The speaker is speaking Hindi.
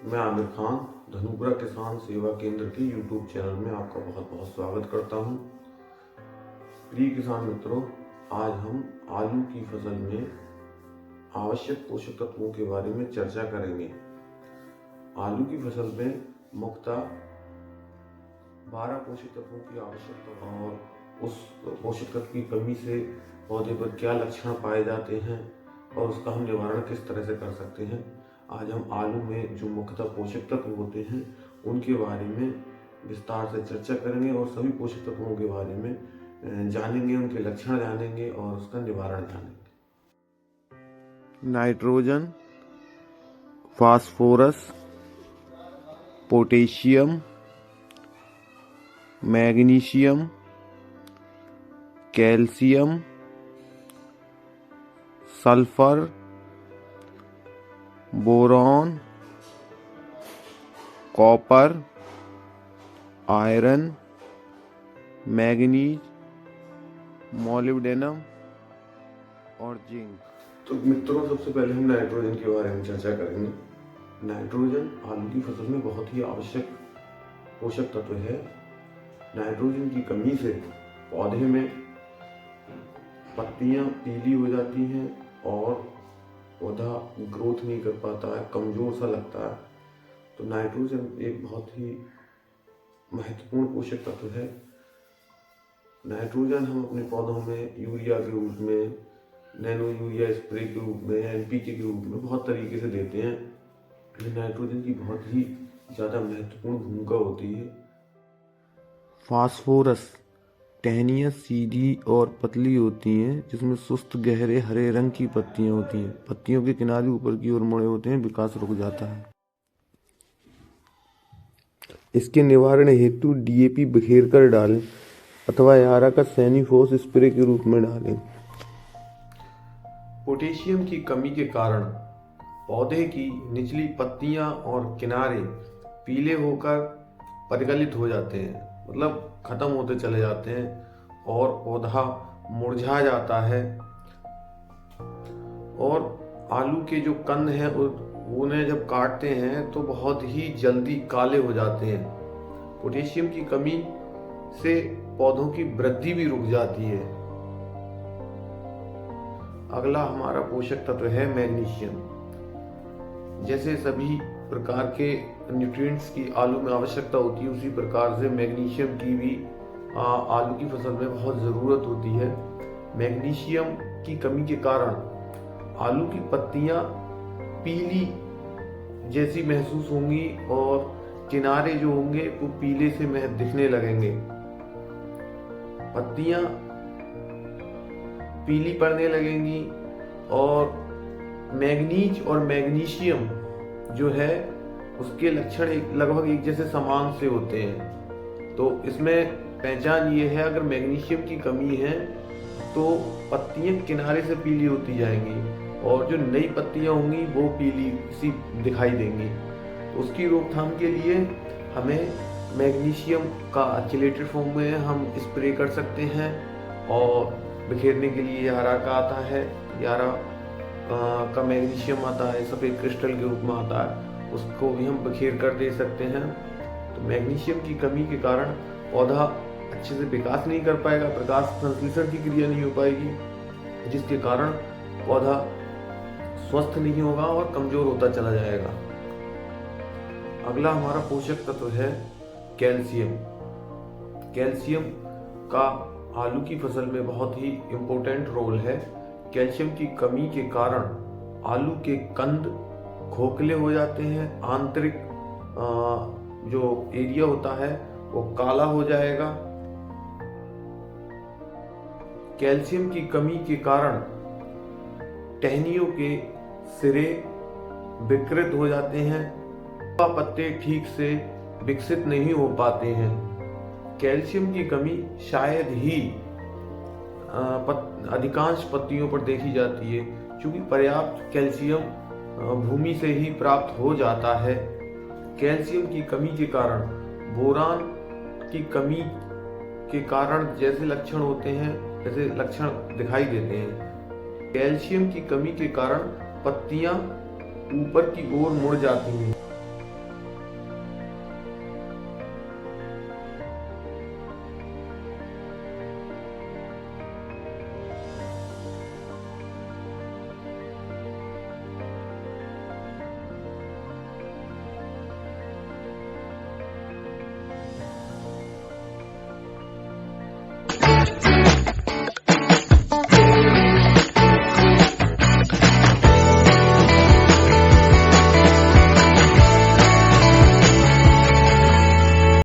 मैं आमिर खान धनुपुरा किसान सेवा केंद्र के यूट्यूब चैनल में आपका बहुत बहुत स्वागत करता हूं। प्रिय किसान मित्रों, आज हम आलू की फसल में आवश्यक पोषक तत्वों के बारे में चर्चा करेंगे। आलू की फसल में मुख्यतः 12 पोषक तत्वों की आवश्यकता और उस पोषक तत्व की कमी से पौधे पर क्या लक्षण पाए जाते हैं और उसका हम निवारण किस तरह से कर सकते हैं। आज हम आलू में जो मुख्यतः पोषक तत्व होते हैं उनके बारे में विस्तार से चर्चा करेंगे और सभी पोषक तत्वों के बारे में जानेंगे, उनके लक्षण जानेंगे और उसका निवारण जानेंगे। Nitrogen, phosphorus, potassium, magnesium, calcium, sulphur, boron, copper, iron, manganese, molybdenum और जिंक। तो मित्रों, सबसे पहले हम नाइट्रोजन के बारे में चर्चा करेंगे। नाइट्रोजन आलू की फसल में बहुत ही आवश्यक पोषक तत्व है। नाइट्रोजन की कमी से पौधे में पत्तियां पीली हो जाती हैं और पौधा ग्रोथ नहीं कर पाता है, कमजोर सा लगता है। तो नाइट्रोजन एक बहुत ही महत्वपूर्ण पोषक तत्व है। नाइट्रोजन हम अपने पौधों में यूरिया के रूप में, नैनो यूरिया स्प्रे के रूप में, एनपीके के रूप में बहुत तरीके से देते हैं। नाइट्रोजन की बहुत ही ज़्यादा महत्वपूर्ण भूमिका होती है। फास्फोरस टहनियाँ सीधी और पतली होती हैं, जिसमें सुस्त गहरे हरे रंग की पत्तियां होती हैं। पत्तियों के किनारे ऊपर की ओर मुड़े होते हैं, विकास रुक जाता है। इसके निवारण हेतु डीएपी बिखेर कर डालें अथवा यारा का सैनिफोस स्प्रे के रूप में डालें। पोटेशियम की कमी के कारण पौधे की निचली पत्तियां और किनारे पीले होकर परिगलित हो जाते हैं, मतलब खत्म होते चले जाते हैं और पौधा मुरझा जाता है। और आलू के जो कंद हैं उन्हें जब काटते हैं तो बहुत ही जल्दी काले हो जाते हैं। पोटेशियम की कमी से पौधों की वृद्धि भी रुक जाती है। अगला हमारा पोषक तत्व है मैग्नीशियम। जैसे सभी प्रकार के न्यूट्रिएंट्स की आलू में आवश्यकता होती है, उसी प्रकार से मैग्नीशियम की भी आलू की फसल में बहुत ज़रूरत होती है। मैग्नीशियम की कमी के कारण आलू की पत्तियां पीली जैसी महसूस होंगी और किनारे जो होंगे वो पीले से दिखने लगेंगे। पत्तियां पीली पड़ने लगेंगी और मैग्नीज और मैग्नीशियम जो है उसके लक्षण लगभग एक जैसे समान से होते हैं। तो इसमें पहचान ये है, अगर मैग्नीशियम की कमी है तो पत्तियां किनारे से पीली होती जाएंगी और जो नई पत्तियां होंगी वो पीली सी दिखाई देंगी। तो उसकी रोकथाम के लिए हमें मैग्नीशियम का चिलेटेड फॉर्म में हम स्प्रे कर सकते हैं। और बिखेरने के लिए यारा का आता है, यारा का मैग्नीशियम आता है, सफ़ेद क्रिस्टल के रूप में आता है, उसको भी हम बिखेर कर दे सकते हैं। तो मैग्नीशियम की कमी के कारण पौधा अच्छे से विकास नहीं कर पाएगा, प्रकाश संश्लेषण की क्रिया नहीं हो पाएगी, जिसके कारण पौधा स्वस्थ नहीं होगा और कमजोर होता चला जाएगा। अगला हमारा पोषक तत्व है कैल्शियम। कैल्शियम का आलू की फसल में बहुत ही इम्पोर्टेंट रोल है। कैल्शियम की कमी के कारण आलू के कंद खोखले हो जाते हैं, आंतरिक जो एरिया होता है वो काला हो जाएगा। कैल्शियम की कमी के कारण टहनियों के सिरे विकृत हो जाते हैं, पत्ते ठीक से विकसित नहीं हो पाते हैं। कैल्शियम की कमी शायद ही अधिकांश पत्तियों पर देखी जाती है, क्योंकि पर्याप्त कैल्शियम भूमि से ही प्राप्त हो जाता है। कैल्शियम की कमी के कारण बोरान की कमी के कारण जैसे लक्षण होते हैं वैसे लक्षण दिखाई देते हैं। कैल्शियम की कमी के कारण पत्तियां ऊपर की ओर मुड़ जाती हैं। है।